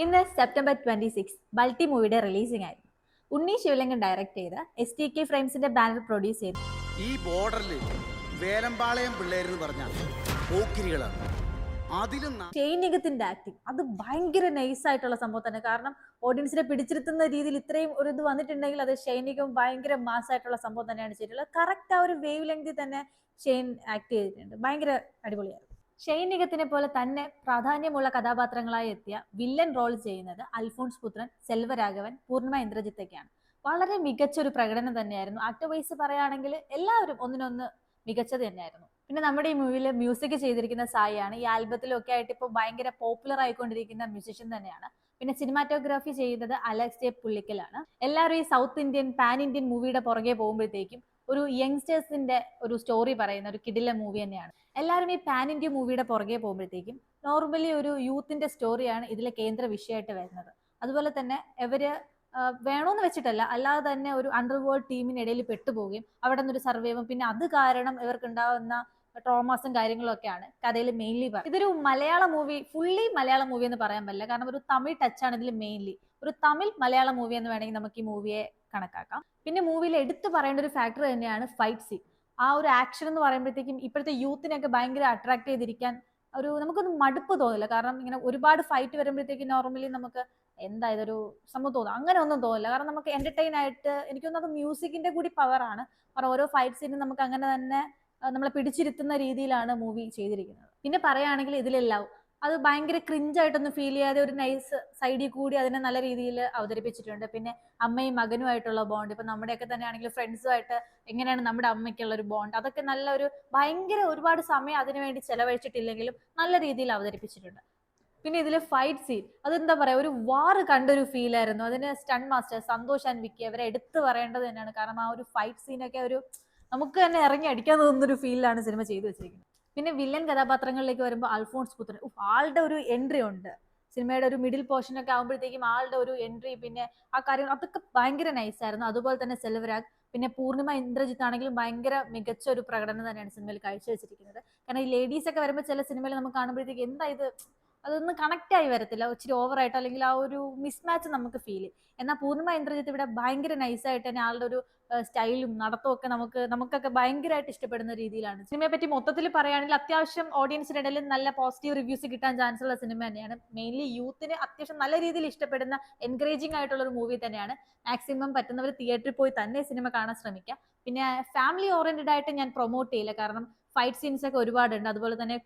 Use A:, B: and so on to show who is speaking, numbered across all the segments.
A: ഇന്ന് സെപ്റ്റംബർ 26 ബൾട്ടി മൂവിയുടെ റിലീസിംഗ് ആയിരുന്നു. ഉണ്ണി ശിവലിംഗൻ ഡയറക്ട് ചെയ്ത് STK ഫ്രെയിംസിന്റെ ബാനർ പ്രൊഡ്യൂസ് ചെയ്തു.
B: ഈ ബോർഡറിൽ വേലമ്പാളയം പിള്ളേരെന്ന് പറഞ്ഞാൽ പോക്കിരികളാണ്.
A: ഷൈനികത്തിന്റെ ആക്ടിങ് അത് ഭയങ്കര നൈസ് ആയിട്ടുള്ള സംഭവം തന്നെ. കാരണം ഓഡിയൻസിനെ പിടിച്ചിരുത്തുന്ന രീതിയിൽ ഇത്രയും ഒരു ഇത് വന്നിട്ടുണ്ടെങ്കിൽ അത് ഷൈനികം ഭയങ്കര മാസ് ആയിട്ടുള്ള സംഭവം തന്നെയാണ് ചെയ്തിട്ടുള്ളത്. കറക്റ്റ് ആ ഒരു വേവ് ലെങ്തിൽ തന്നെ ഷെയ്ൻ ആക്ട് ചെയ്തിട്ടുണ്ട്. ഭയങ്കര അടിപൊളിയായിരുന്നു. ഷൈനികത്തിനെ പോലെ തന്നെ പ്രാധാന്യമുള്ള കഥാപാത്രങ്ങളായി എത്തിയ വില്ലൻ റോൾ ചെയ്യുന്നത് അൽഫോൺസ് പുത്രൻ, സെൽവരാഘവൻ, പൂർണിമ ഇന്ദ്രജിത്തൊക്കെയാണ്. വളരെ മികച്ച ഒരു പ്രകടനം തന്നെയായിരുന്നു. ആക്ടർ വൈസ് പറയുകയാണെങ്കിൽ എല്ലാവരും ഒന്നിനൊന്ന് മികച്ചത് തന്നെയായിരുന്നു. പിന്നെ നമ്മുടെ ഈ മൂവിയിൽ മ്യൂസിക് ചെയ്തിരിക്കുന്ന സായിയാണ്. ഈ ആൽബത്തിലൊക്കെ ആയിട്ട് ഇപ്പോൾ ഭയങ്കര പോപ്പുലർ ആയിക്കൊണ്ടിരിക്കുന്ന മ്യൂസിഷ്യൻ തന്നെയാണ്. പിന്നെ സിനിമാറ്റോഗ്രാഫി ചെയ്യുന്നത് അലക്സ് ജെ പുള്ളിക്കലാണ്. എല്ലാവരും ഈ സൗത്ത് ഇന്ത്യൻ പാൻ ഇന്ത്യൻ മൂവിയുടെ പുറകെ പോകുമ്പോഴത്തേക്കും ഒരു യങ്സ്റ്റേഴ്സിന്റെ ഒരു സ്റ്റോറി പറയുന്ന ഒരു കിടില മൂവി തന്നെയാണ്. എല്ലാവരും ഈ പാൻ ഇന്ത്യ മൂവിയുടെ പുറകെ പോകുമ്പോഴത്തേക്കും നോർമലി ഒരു യൂത്തിന്റെ സ്റ്റോറിയാണ് ഇതിലെ കേന്ദ്ര വിഷയമായിട്ട് വരുന്നത്. അതുപോലെ തന്നെ ഇവര് വേണോന്ന് വെച്ചിട്ടല്ല, അല്ലാതെ തന്നെ ഒരു അണ്ടർവേൾഡ് ടീമിനിടയിൽ പെട്ടുപോവുകയും അവിടെ നിന്നൊരു സർവൈവും പിന്നെ അത് കാരണം ഇവർക്ക് ഉണ്ടാകുന്ന ട്രോമാസും കാര്യങ്ങളൊക്കെയാണ് കഥയിൽ മെയിൻലി പറയുന്നത്. ഇതൊരു മലയാള മൂവി, ഫുള്ളി മലയാള മൂവി എന്ന് പറയാൻ പറ്റില്ല. കാരണം ഒരു തമിഴ് ടച്ചാണ് ഇതിൽ മെയിൻലി. ഒരു തമിഴ് മലയാള മൂവി എന്ന് വേണമെങ്കിൽ നമുക്ക് ഈ മൂവിയെ കണക്കാക്കാം. പിന്നെ മൂവിയിൽ എടുത്തു പറയേണ്ട ഒരു ഫാക്ടർ തന്നെയാണ് ഫൈറ്റ് സീൻ. ആ ഒരു ആക്ഷൻ എന്ന് പറയുമ്പോഴത്തേക്കും ഇപ്പോഴത്തെ യൂത്തിനൊക്കെ ഭയങ്കര അട്രാക്ട് ചെയ്തിരിക്കാൻ നമുക്കൊന്നും മടുപ്പ് തോന്നില്ല. കാരണം ഇങ്ങനെ ഒരുപാട് ഫൈറ്റ് വരുമ്പോഴത്തേക്കും നോർമലി നമുക്ക് എന്താ ഇതൊരു സംഭവം തോന്നും, അങ്ങനെ ഒന്നും തോന്നില്ല. കാരണം നമുക്ക് എന്റർടൈൻ ആയിട്ട് എനിക്കൊന്നും അത് മ്യൂസിക്കിന്റെ കൂടി പവറാണ്. കാരണം ഓരോ ഫൈറ്റ് സീനും നമുക്ക് അങ്ങനെ തന്നെ നമ്മളെ പിടിച്ചിരുത്തുന്ന രീതിയിലാണ് മൂവി ചെയ്തിരിക്കുന്നത്. പിന്നെ പറയുകയാണെങ്കിൽ ഇതിലെല്ലാം അത് ഭയങ്കര ക്രിഞ്ചായിട്ടൊന്നും ഫീൽ ചെയ്യാതെ ഒരു നൈസ് സൈഡിൽ കൂടി അതിനെ നല്ല രീതിയിൽ അവതരിപ്പിച്ചിട്ടുണ്ട്. പിന്നെ അമ്മയും മകനുമായിട്ടുള്ള ബോണ്ട്, ഇപ്പൊ നമ്മുടെയൊക്കെ തന്നെ ആണെങ്കിൽ ഫ്രണ്ട്സുമായിട്ട് എങ്ങനെയാണ് നമ്മുടെ അമ്മയ്ക്കുള്ള ഒരു ബോണ്ട്, അതൊക്കെ നല്ല ഒരു ഭയങ്കര ഒരുപാട് സമയം അതിനുവേണ്ടി ചെലവഴിച്ചിട്ടില്ലെങ്കിലും നല്ല രീതിയിൽ അവതരിപ്പിച്ചിട്ടുണ്ട്. പിന്നെ ഇതിലെ ഫൈറ്റ് സീൻ അതെന്താ പറയാ, ഒരു വാർ കണ്ടൊരു ഫീൽ ആയിരുന്നു. അതിന് സ്റ്റണ്ട് മാസ്റ്റർ സന്തോഷ് ആൻഡ് വിക്കി അവരെ എടുത്തു പറയേണ്ടത് തന്നെയാണ്. കാരണം ആ ഒരു ഫൈറ്റ് സീനൊക്കെ ഒരു നമുക്ക് തന്നെ ഇറങ്ങി അടിക്കാൻ തോന്നുന്ന ഒരു ഫീലിലാണ് സിനിമ ചെയ്തു വെച്ചിരിക്കുന്നത്. പിന്നെ വില്ലൻ കഥാപാത്രങ്ങളിലേക്ക് വരുമ്പോൾ അൽഫോൺസ് പുത്രൻ, ആളുടെ ഒരു എൻട്രി ഉണ്ട്. സിനിമയുടെ ഒരു മിഡിൽ പോർഷൻ ഒക്കെ ആകുമ്പോഴത്തേക്കും ആളുടെ ഒരു എൻട്രി, പിന്നെ ആ കാര്യം അതൊക്കെ ഭയങ്കര നൈസായിരുന്നു. അതുപോലെ തന്നെ സെൽവരാഗ്, പിന്നെ പൂർണിമ ഇന്ദ്രജിത്ത് ആണെങ്കിലും ഭയങ്കര മികച്ച ഒരു പ്രകടനം തന്നെയാണ് സിനിമയിൽ കാഴ്ചവെച്ചിരിക്കുന്നത്. കാരണം ഈ ലേഡീസ് ഒക്കെ വരുമ്പോൾ ചില സിനിമയിൽ നമുക്ക് കാണുമ്പോഴത്തേക്ക് എന്താ ഇത്, അതൊന്നും കണക്ട് ആയി വരത്തില്ല, ഇച്ചിരി ഓവറായിട്ടോ അല്ലെങ്കിൽ ആ ഒരു മിസ്മാച്ച് നമുക്ക് ഫീൽ ചെയ്യും. എന്നാൽ പൂർണിമ ഇന്ദ്രജിത്ത് ഇവിടെ ഭയങ്കര നൈസായിട്ട് തന്നെ ആളുടെ ഒരു സ്റ്റൈലും നടത്തവും ഒക്കെ നമുക്കൊക്കെ ഭയങ്കരമായിട്ട് ഇഷ്ടപ്പെടുന്ന രീതിയിലാണ്. സിനിമയെ പറ്റി മൊത്തത്തിൽ പറയുകയാണെങ്കിൽ അത്യാവശ്യം ഓഡിയൻസിന്റെ ഇടയിൽ നല്ല പോസിറ്റീവ് റിവ്യൂസ് കിട്ടാൻ ചാൻസ് ഉള്ള സിനിമ തന്നെയാണ്. മെയിൻലി യൂത്തിന് അത്യാവശ്യം നല്ല രീതിയിൽ ഇഷ്ടപ്പെടുന്ന എൻകറേജിങ് ആയിട്ടുള്ള ഒരു മൂവി തന്നെയാണ്. മാക്സിമം പറ്റുന്നവർ തിയേറ്ററിൽ പോയി തന്നെ സിനിമ കാണാൻ ശ്രമിക്കുക. പിന്നെ ഫാമിലി ഓറിയന്റഡ് ആയിട്ട് ഞാൻ പ്രൊമോട്ട് ചെയ്യില്ല. കാരണം ഫൈറ്റ് സീൻസ് ഒക്കെ ഒരുപാടുണ്ട്. അതുപോലെ തന്നെ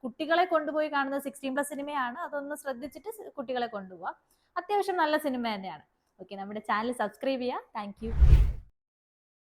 A: കുട്ടികളെ കൊണ്ടുപോയി കാണുന്ന 16+ സിനിമയാണ്. അതൊന്ന് ശ്രദ്ധിച്ചിട്ട് കുട്ടികളെ കൊണ്ടുപോവാം. അത്യാവശ്യം നല്ല സിനിമ തന്നെയാണ്. ഓക്കെ, നമ്മുടെ ചാനൽ സബ്സ്ക്രൈബ് ചെയ്യുക. Thank you.